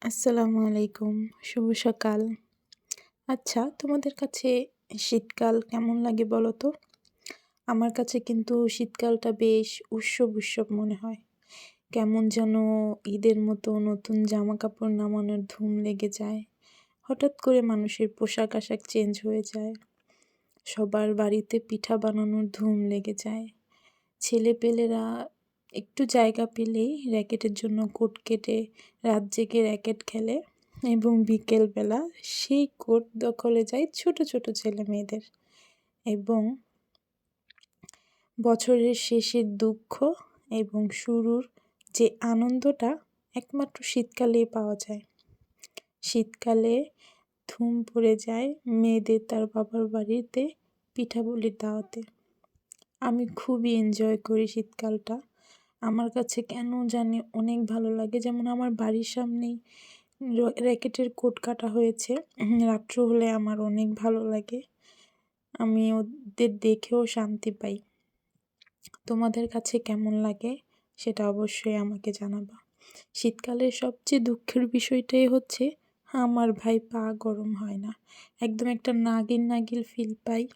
আসসালামু আলাইকুম। শুভ সকাল। আচ্ছা, তোমাদের কাছে শীতকাল কেমন লাগে বলো তো? আমার কাছে কিন্তু শীতকালটা বেশ উৎসব মনে হয়। কেমন যেন ঈদের মতো নতুন জামাকাপড় নামানোর ধুম লেগে যায়। হঠাৎ করে মানুষের পোশাক-আশাক চেঞ্জ হয়ে যায়। সবার বাড়িতে পিঠা বানানোর ধুম লেগে যায়। ছেলেপেলেরা একটু জায়গা পেলেই র‍্যাকেটের জন্য কোর্ট কেটে রাত জেগে র‍্যাকেট খেলে এবং বিকেলবেলা সেই কোর্ট দখলে যায় ছোট ছেলেমেয়েদের। এবং বছরের শেষের দুঃখ এবং শুরুর যে আনন্দটা একমাত্র শীতকালেই পাওয়া যায়। শীতকালে ধুম পড়ে যায় মেয়েদের তার বাবার বাড়িতে পিঠাপুলির দাওয়াতে। আমি খুবই এনজয় করি শীতকালটা। আমার কাছে কেন জানি অনেক ভালো লাগে। যেমন আমার বাড়ির সামনেই র‍্যাকেটের কোর্ট কাটা হয়েছে। রাত্র হলে আমার অনেক ভালো লাগে। আমি ওদের দেখেও শান্তি পাই। তোমাদের কাছে কেমন লাগে সেটা অবশ্যই আমাকে জানাবা। শীতকালের সবচেয়ে দুঃখের বিষয়টাই হচ্ছে আমার ভাই পা গরম হয় না। একদম একটা নাগিন ফিল পাই।